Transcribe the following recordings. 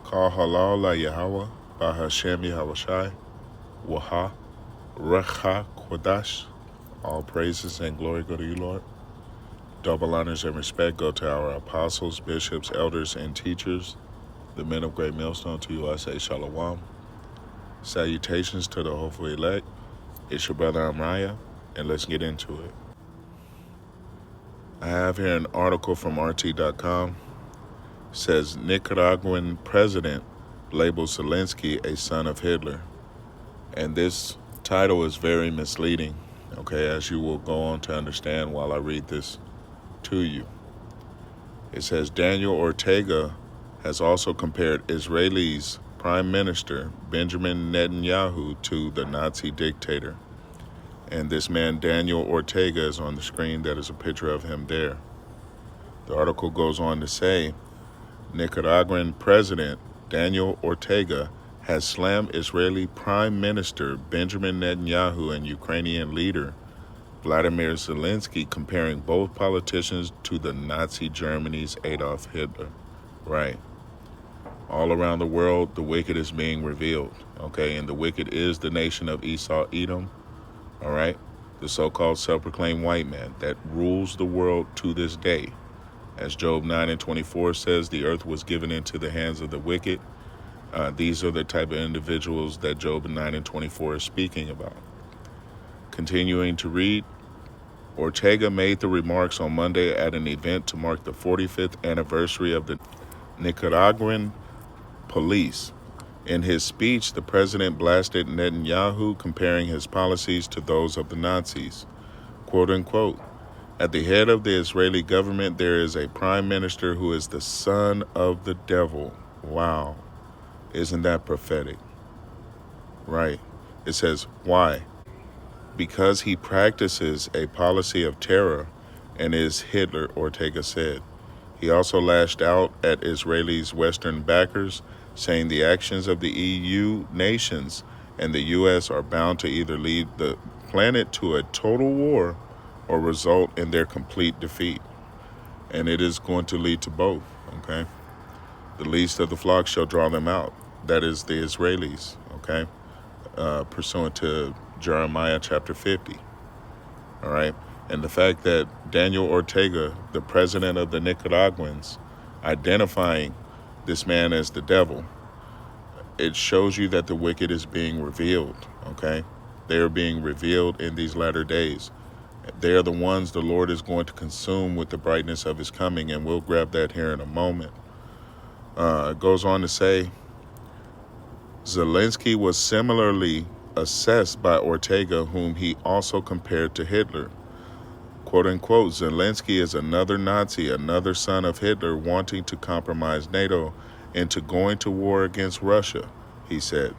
Kal halal la Yahweh, Bahashem Yahushai, Waha, Recha Kodash. All praises and glory go to you, Lord. Double honors and respect go to our apostles, bishops, elders, and teachers, the men of great millstone. To you I say shalom. Salutations to the hopeful elect. It's your brother Amraya, and let's get into it. I have here an article from RT.com. Says Nicaraguan president labels Zelensky a son of Hitler. And this title is very misleading, okay, as you will go on to understand while I read this to you. It says Daniel Ortega has also compared Israel's Prime Minister Benjamin Netanyahu to the Nazi dictator. And this man, Daniel Ortega, is on the screen. That is a picture of him there. The article goes on to say, Nicaraguan President Daniel Ortega has slammed Israeli Prime Minister Benjamin Netanyahu and Ukrainian leader Vladimir Zelensky, comparing both politicians to the Nazi Germany's Adolf Hitler. Right. All around the world, the wicked is being revealed. Okay, and the wicked is the nation of Esau, Edom. All right, the so-called self-proclaimed white man that rules the world to this day. As Job 9:24 says, the earth was given into the hands of the wicked. These are the type of individuals that Job 9:24 is speaking about. Continuing to read, Ortega made the remarks on Monday at an event to mark the 45th anniversary of the Nicaraguan police. In his speech, the president blasted Netanyahu, comparing his policies to those of the Nazis. Quote unquote, at the head of the Israeli government, there is a prime minister who is the son of the devil. Wow. Isn't that prophetic? Right. It says, why? Because he practices a policy of terror and is Hitler, Ortega said. He also lashed out at Israelis' Western backers, saying the actions of the EU nations and the U.S. are bound to either lead the planet to a total war or result in their complete defeat. And it is going to lead to both, okay? The least of the flock shall draw them out. That is the Israelis, okay? Pursuant to Jeremiah chapter 50, all right? And the fact that Daniel Ortega, the president of the Nicaraguans, identifying this man as the devil, it shows you that the wicked is being revealed, okay? They are being revealed in these latter days. They are the ones the Lord is going to consume with the brightness of his coming, and we'll grab that here in a moment. It goes on to say, Zelensky was similarly assessed by Ortega, whom he also compared to Hitler. Quote unquote, Zelensky is another Nazi, another son of Hitler wanting to compromise NATO into going to war against Russia, he said.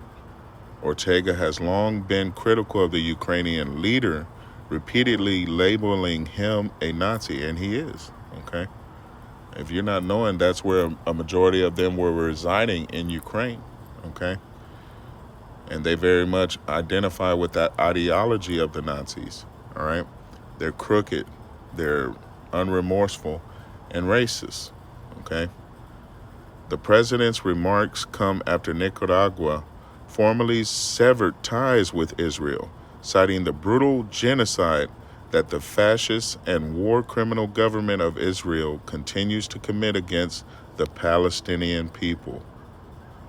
Ortega has long been critical of the Ukrainian leader, repeatedly labeling him a Nazi, and he is, okay? If you're not knowing, that's where a majority of them were residing in Ukraine, okay? And they very much identify with that ideology of the Nazis, all right? They're crooked, they're unremorseful, and racist, okay? The president's remarks come after Nicaragua formally severed ties with Israel, citing the brutal genocide that the fascist and war criminal government of Israel continues to commit against the Palestinian people.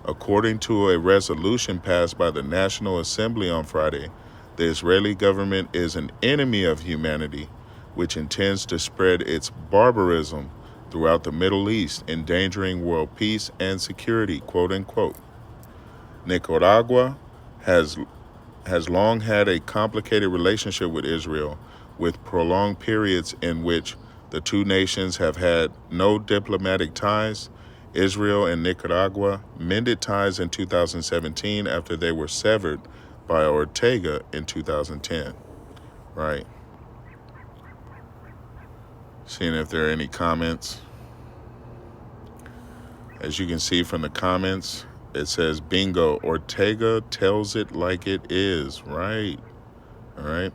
According to a resolution passed by the National Assembly on Friday, the Israeli government is an enemy of humanity, which intends to spread its barbarism throughout the Middle East, endangering world peace and security, quote unquote. Nicaragua has long had a complicated relationship with Israel, with prolonged periods in which the two nations have had no diplomatic ties. Israel and Nicaragua mended ties in 2017 after they were severed by Ortega in 2010. Right. Seeing if there are any comments. As you can see from the comments, it says, bingo, Ortega tells it like it is. Right. All right.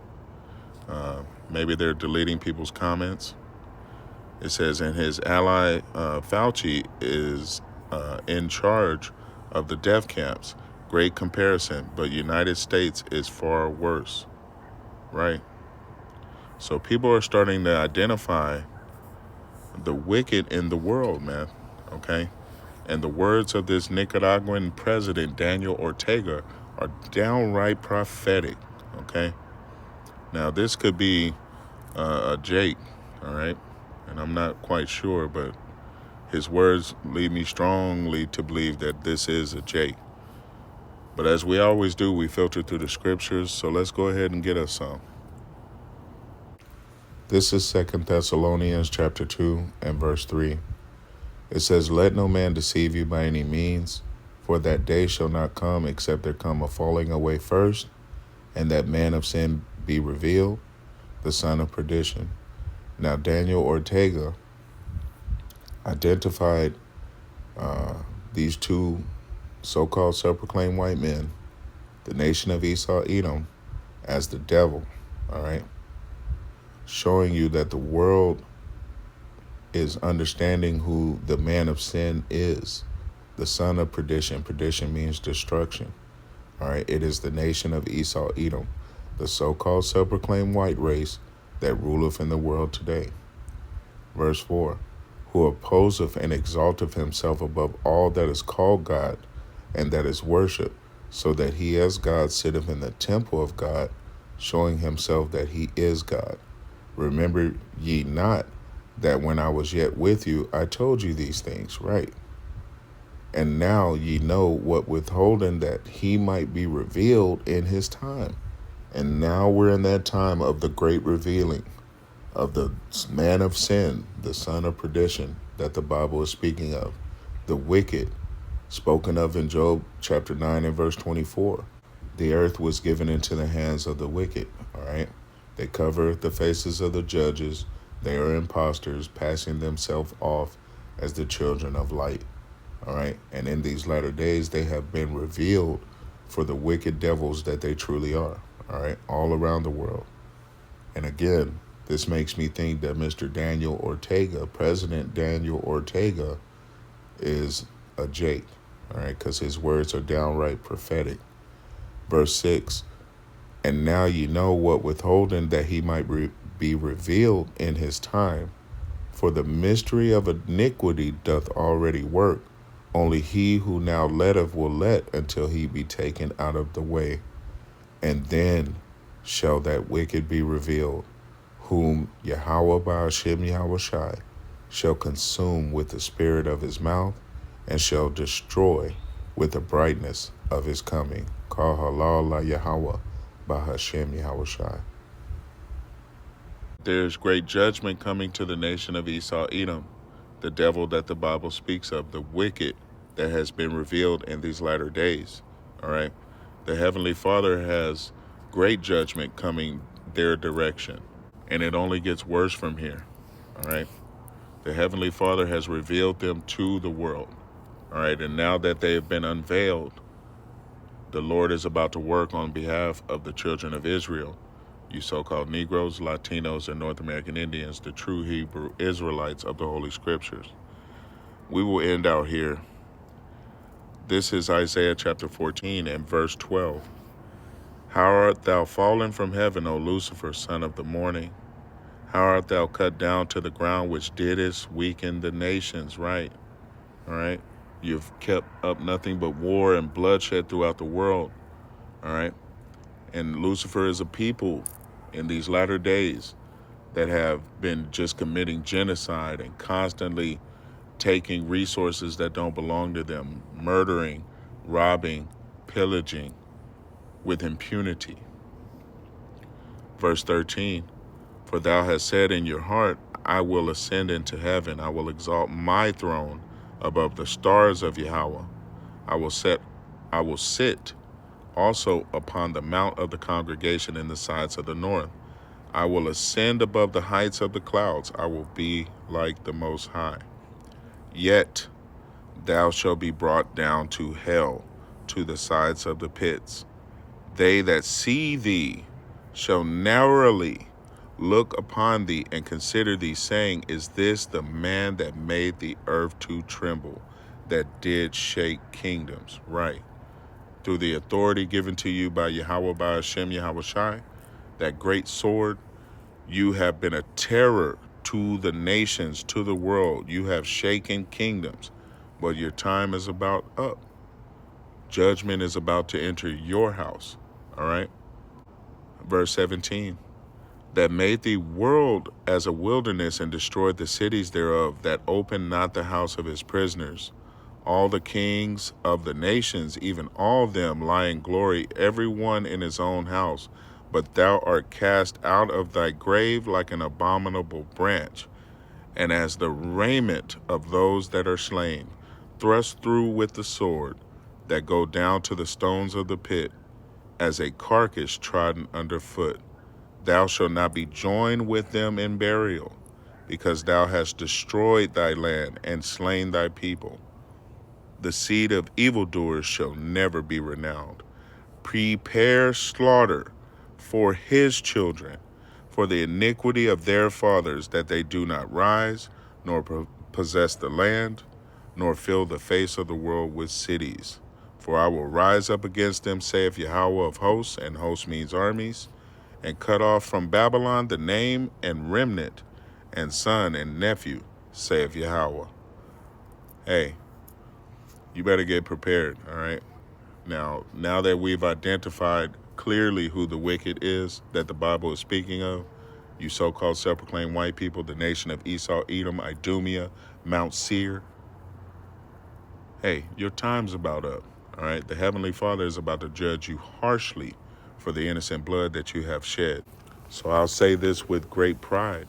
Maybe they're deleting people's comments. It says, and his ally Fauci is in charge of the death camps. Great comparison, but United States is far worse, right? So people are starting to identify the wicked in the world, man, okay? And the words of this Nicaraguan president, Daniel Ortega, are downright prophetic, okay? Now, this could be a Jake, all right? And I'm not quite sure, but his words lead me strongly to believe that this is a Jake. But as we always do, we filter through the scriptures, so let's go ahead and get us some. This is 2 Thessalonians chapter 2 and verse 3. It says, "Let no man deceive you by any means, for that day shall not come except there come a falling away first, and that man of sin be revealed, the son of perdition." Now, Daniel Ortega identified these two so-called self-proclaimed white men, the nation of Esau, Edom, as the devil, all right? Showing you that the world is understanding who the man of sin is, the son of perdition. Perdition means destruction, all right? It is the nation of Esau, Edom, the so-called self-proclaimed white race that ruleth in the world today. Verse 4, "Who opposeth and exalteth himself above all that is called God and that is worshipped, so that he as God sitteth in the temple of God, showing himself that he is God. Remember ye not that when I was yet with you, I told you these things," right? "And now ye know what withholding that he might be revealed in his time." And now we're in that time of the great revealing of the man of sin, the son of perdition that the Bible is speaking of, the wicked, spoken of in Job chapter 9 and verse 24. The earth was given into the hands of the wicked, all right? They cover the faces of the judges. They are impostors, passing themselves off as the children of light, all right? And in these latter days, they have been revealed for the wicked devils that they truly are, all right, all around the world. And again, this makes me think that Mr. Daniel Ortega, President Daniel Ortega, is a Jake, all right, because his words are downright prophetic. Verse 6, "And now ye know what withholding that he might be revealed in his time, for the mystery of iniquity doth already work. Only he who now letteth will let until he be taken out of the way. And then shall that wicked be revealed, whom Yahweh Ba'ashem Yahushai shall consume with the spirit of his mouth, and shall destroy with the brightness of his coming. Kal halal la Yahweh Ba'ashem Yahushai." There's great judgment coming to the nation of Esau, Edom, the devil that the Bible speaks of, the wicked that has been revealed in these latter days, all right? The Heavenly Father has great judgment coming their direction, and it only gets worse from here, all right? The Heavenly Father has revealed them to the world, all right? And now that they have been unveiled, the Lord is about to work on behalf of the children of Israel, you so-called Negroes, Latinos, and North American Indians, the true Hebrew Israelites of the Holy Scriptures. We will end out here. This is Isaiah chapter 14 and verse 12. "How art thou fallen from heaven, O Lucifer, son of the morning? How art thou cut down to the ground, which didst weaken the nations," right? All right? You've kept up nothing but war and bloodshed throughout the world, all right? And Lucifer is a people in these latter days that have been just committing genocide and constantly taking resources that don't belong to them, murdering, robbing, pillaging with impunity. Verse 13, "For thou hast said in your heart, I will ascend into heaven. I will exalt my throne above the stars of Yahweh. I will sit also upon the mount of the congregation in the sides of the north. I will ascend above the heights of the clouds. I will be like the Most High. Yet thou shalt be brought down to hell, to the sides of the pits. They that see thee shall narrowly look upon thee and consider thee, saying, Is this the man that made the earth to tremble? that did shake kingdoms, right? Through the authority given to you by Yahweh, by Hashem, Yahweh Shai, that great sword, you have been a terror to the nations, to the world. You have shaken kingdoms, but your time is about up. Judgment is about to enter your house, all right? Verse 17, that made the world as a wilderness and destroyed the cities thereof, that opened not the house of his prisoners. All the kings of the nations, even all of them, lie in glory, every one in his own house. But thou art cast out of thy grave like an abominable branch, and as the raiment of those that are slain, thrust through with the sword, that go down to the stones of the pit, as a carcass trodden under foot. Thou shalt not be joined with them in burial, because thou hast destroyed thy land and slain thy people. The seed of evildoers shall never be renowned. Prepare slaughter for his children, for the iniquity of their fathers, that they do not rise, nor possess the land, nor fill the face of the world with cities. For I will rise up against them, saith Yahweh of hosts, and hosts means armies, and cut off from Babylon the name and remnant, and son and nephew, saith Yahweh. Hey, you better get prepared, all right? Now that we've identified clearly who the wicked is that the Bible is speaking of, you so-called self-proclaimed white people, the nation of Esau, Edom, Idumea, Mount Seir, hey, your time's about up, all right? The Heavenly Father is about to judge you harshly for the innocent blood that you have shed. So I'll say this with great pride.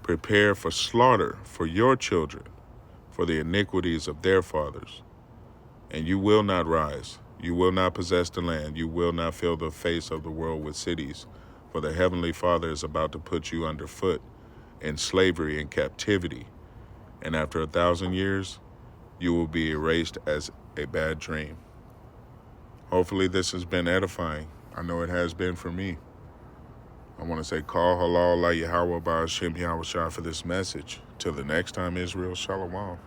Prepare for slaughter for your children, for the iniquities of their fathers. And you will not rise. You will not possess the land. You will not fill the face of the world with cities. For the Heavenly Father is about to put you underfoot in slavery and captivity. And after 1,000 years, you will be erased as a bad dream. Hopefully this has been edifying. I know it has been for me. I want to say, call halal la Yahweh by Hashem Yahweh Shai for this message. Till the next time, Israel, Shalom.